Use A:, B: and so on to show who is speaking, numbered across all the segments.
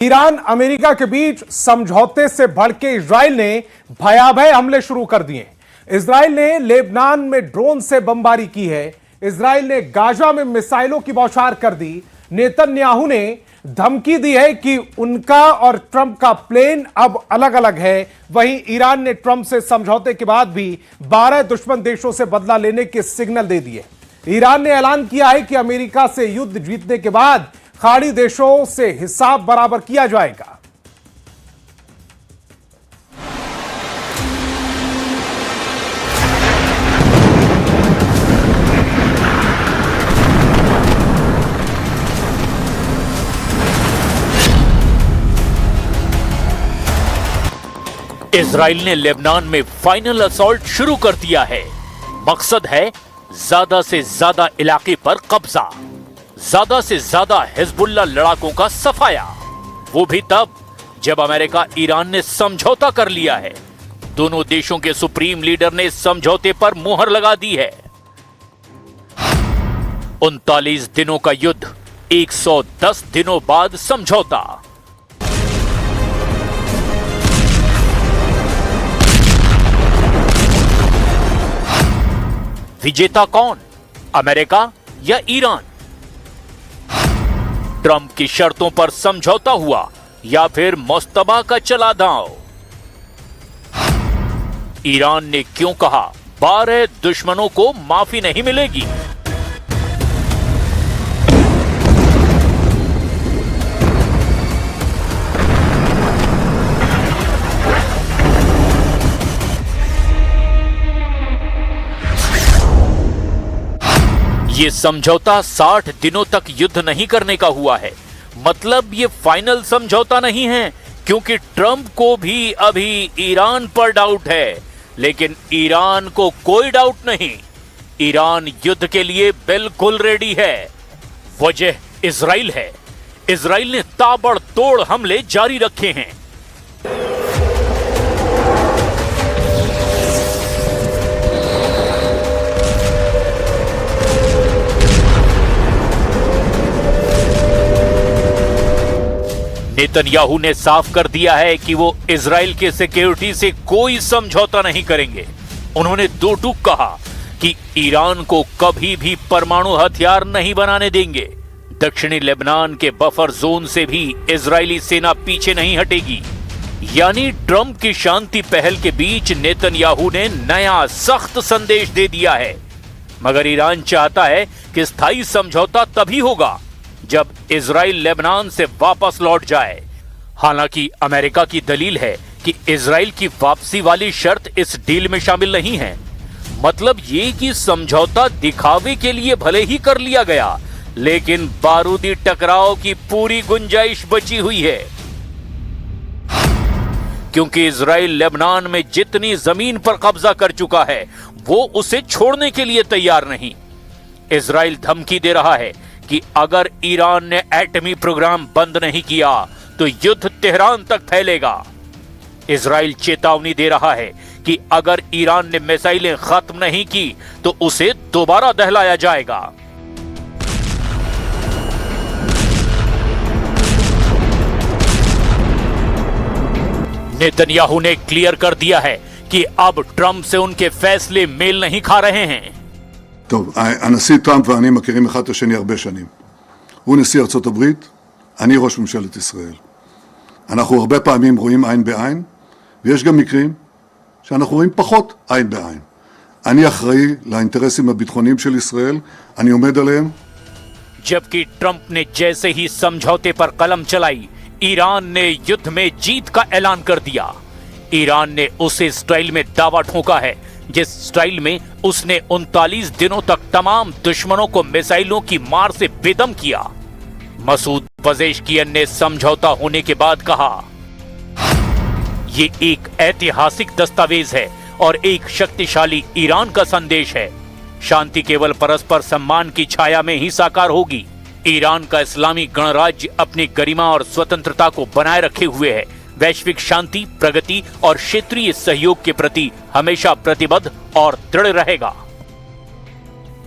A: Iran America के बीच समझौते से भड़के इजराइल ने भयावह हमले शुरू कर दिए। इजराइल ने लेबनान में ड्रोन से बमबारी की है। इजराइल ने गाजा में मिसाइलों की बौछार कर दी। नेतन्याहू ने धमकी दी है कि उनका और ट्रंप का प्लेन अब अलग अलग है। वहीं ईरान ने ट्रंप से समझौते के बाद भी 12 दुश्मन देशों से बदला लेने के सिग्नल दे दिए। ईरान ने ऐलान किया है कि अमेरिका से युद्ध जीतने के बाद खाड़ी देशों से हिसाब बराबर किया जाएगा।
B: इजराइल ने लेबनान में फाइनल असॉल्ट शुरू कर दिया है। मकसद है ज्यादा से ज्यादा इलाके पर कब्जा, ज्यादा से ज्यादा हिजबुल्लाह लड़ाकों का सफाया। वो भी तब जब अमेरिका ईरान ने समझौता कर लिया है। दोनों देशों के सुप्रीम लीडर ने समझौते पर मुहर लगा दी है। 39 दिनों का युद्ध, 110 दिनों बाद समझौता। विजेता कौन, अमेरिका या ईरान? ट्रंप की शर्तों पर समझौता हुआ या फिर मुस्तबा का चला दांव? ईरान ने क्यों कहा 12 दुश्मनों को माफी नहीं मिलेगी? ये समझौता 60 दिनों तक युद्ध नहीं करने का हुआ है। मतलब ये फाइनल समझौता नहीं है, क्योंकि ट्रंप को भी अभी ईरान पर डाउट है। लेकिन ईरान को कोई डाउट नहीं, ईरान युद्ध के लिए बिल्कुल रेडी है। वजह इजराइल है। इजराइल ने ताबड़तोड़ हमले जारी रखे हैं। नेतन्याहू ने साफ कर दिया है कि वो इजराइल के सिक्योरिटी से कोई समझौता नहीं करेंगे। उन्होंने दो टूक कहा कि ईरान को कभी भी परमाणु हथियार नहीं बनाने देंगे। दक्षिणी लेबनान के बफर जोन से भी इजरायली सेना पीछे नहीं हटेगी। यानी ट्रंप की शांति पहल के बीच नेतन्याहू ने नया सख्त संदेश दे दिया है। मगर ईरान चाहता है कि स्थायी समझौता तभी होगा जब इजराइल लेबनान से वापस लौट जाए। हालांकि अमेरिका की दलील है कि इजराइल की वापसी वाली शर्त इस डील में शामिल नहीं है। मतलब ये कि समझौता दिखावे के लिए भले ही कर लिया गया, लेकिन बारूदी टकराव की पूरी गुंजाइश बची हुई है। क्योंकि इजराइल लेबनान में जितनी जमीन पर कब्जा कर चुका है, वो उसे छोड़ने के लिए तैयार नहीं। इजराइल धमकी दे रहा है कि अगर ईरान ने एटमी प्रोग्राम बंद नहीं किया तो युद्ध तेहरान तक फैलेगा। इजराइल चेतावनी दे रहा है कि अगर ईरान ने मिसाइलें खत्म नहीं की तो उसे दोबारा दहलाया जाएगा। नेतन्याहू ने क्लियर कर दिया है कि अब ट्रंप से उनके फैसले मेल नहीं खा रहे हैं।
C: טוב, הנשיא טראמפ ואני מכירים אחד את השני הרבה שנים. הוא נשיא ארצות הברית, אני ראש ממשלת ישראל. אנחנו הרבה פעמים רואים עין בעין, ויש גם מקרים שאנחנו רואים פחות עין בעין. אני אחראי לאינטרסים הביטחוניים של ישראל, אני עומד עליהם.
B: जबकि ट्रंप ने जैसे ही समझौते पर कलम चलाई, ईरान ने युद्ध में जीत का ऐलान कर दिया। ईरान ने उसे स्टाइल में दावा ठोका है जिस स्टाइल में उसने 39 दिनों तक तमाम दुश्मनों को मिसाइलों की मार से बेदम किया। मसूद पजेश्कियन ने समझौता होने के बाद कहा, ये एक ऐतिहासिक दस्तावेज है और एक शक्तिशाली ईरान का संदेश है। शांति केवल परस्पर सम्मान की छाया में ही साकार होगी। ईरान का इस्लामी गणराज्य अपनी गरिमा और स्वतंत्रता को बनाए रखे हुए है। वैश्विक शांति, प्रगति और क्षेत्रीय सहयोग के प्रति हमेशा प्रतिबद्ध और दृढ़ रहेगा।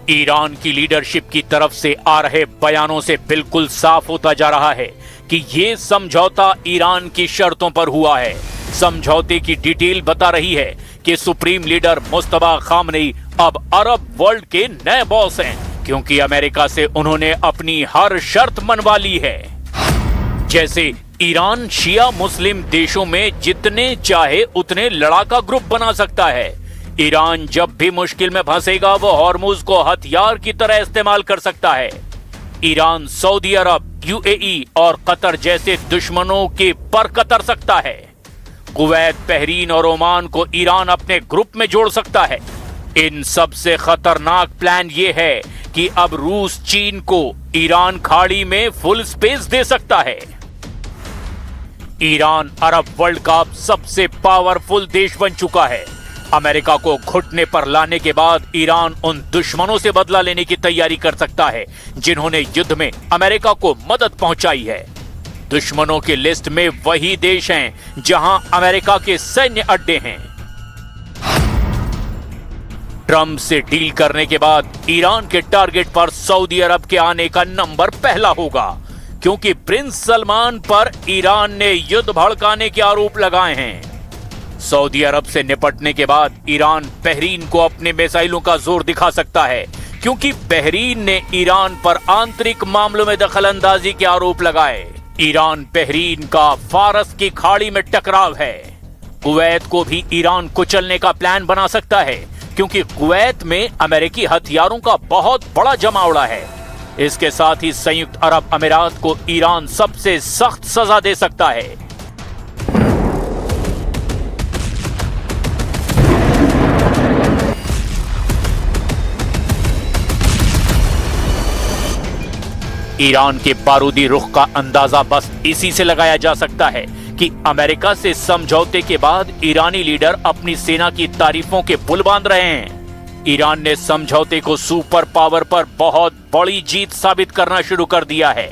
B: ईरान की लीडरशिप की तरफ से आ रहे बयानों से बिल्कुल साफ होता जा रहा है कि ये समझौता ईरान की शर्तों पर हुआ है। समझौते की डिटेल बता रही है कि सुप्रीम लीडर मुस्तफा खामनेई अब अरब वर्ल्ड के नए बॉस हैं, क्योंकि अमेरिका से उन्होंने अपनी हर शर्त मनवा ली है। जैसे ईरान शिया मुस्लिम देशों में जितने चाहे उतने लड़ाका ग्रुप बना सकता है। ईरान जब भी मुश्किल में फंसेगा वो हॉर्मुज को हथियार की तरह इस्तेमाल कर सकता है। ईरान सऊदी अरब, यूएई और कतर जैसे दुश्मनों के पर कतर सकता है। कुवैत, बहरीन और ओमान को ईरान अपने ग्रुप में जोड़ सकता है। इन सबसे खतरनाक प्लान यह है कि अब रूस चीन को ईरान खाड़ी में फुल स्पेस दे सकता है। ईरान अरब वर्ल्ड का सबसे पावरफुल देश बन चुका है। अमेरिका को घुटने पर लाने के बाद ईरान उन दुश्मनों से बदला लेने की तैयारी कर सकता है जिन्होंने युद्ध में अमेरिका को मदद पहुंचाई है। दुश्मनों की लिस्ट में वही देश हैं जहां अमेरिका के सैन्य अड्डे हैं। ट्रंप से डील करने के बाद ईरान के टारगेट पर सऊदी अरब के आने का नंबर पहला होगा, क्योंकि प्रिंस सलमान पर ईरान ने युद्ध भड़काने के आरोप लगाए हैं। सऊदी अरब से निपटने के बाद ईरान बहरीन को अपने मिसाइलों का जोर दिखा सकता है, क्योंकि बहरीन ने ईरान पर आंतरिक मामलों में दखलंदाजी के आरोप लगाए। ईरान बहरीन का फारस की खाड़ी में टकराव है। कुवैत को भी ईरान कुचलने का प्लान बना सकता है, क्योंकि कुवैत में अमेरिकी हथियारों का बहुत बड़ा जमावड़ा है। इसके साथ ही संयुक्त अरब अमीरात को ईरान सबसे सख्त सजा दे सकता है। ईरान के बारूदी रुख का अंदाजा बस इसी से लगाया जा सकता है कि अमेरिका से समझौते के बाद ईरानी लीडर अपनी सेना की तारीफों के पुल बांध रहे हैं। ईरान ने समझौते को सुपर पावर पर बहुत बड़ी जीत साबित करना शुरू कर दिया है।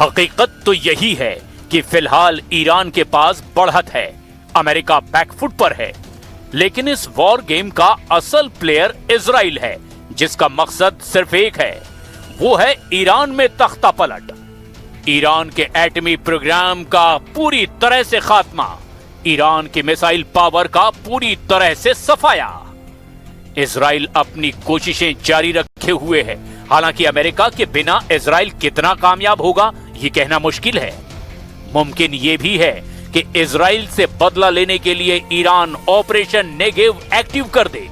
B: हकीकत तो यही है कि फिलहाल ईरान के पास बढ़त है, अमेरिका बैकफुट पर है, लेकिन इस वॉर गेम का असल प्लेयर इजराइल है, जिसका मकसद सिर्फ एक है, वो है ईरान में तख्ता पलट, ईरान के एटमी प्रोग्राम का पूरी तरह से खात्मा, ईरान की मिसाइल पावर का पूरी तरह से सफाया। इजराइल अपनी कोशिशें जारी रखे हुए है। हालांकि अमेरिका के बिना इजराइल कितना कामयाब होगा ये कहना मुश्किल है। मुमकिन ये भी है कि इजराइल से बदला लेने के लिए ईरान ऑपरेशन नेगेव एक्टिव कर दे।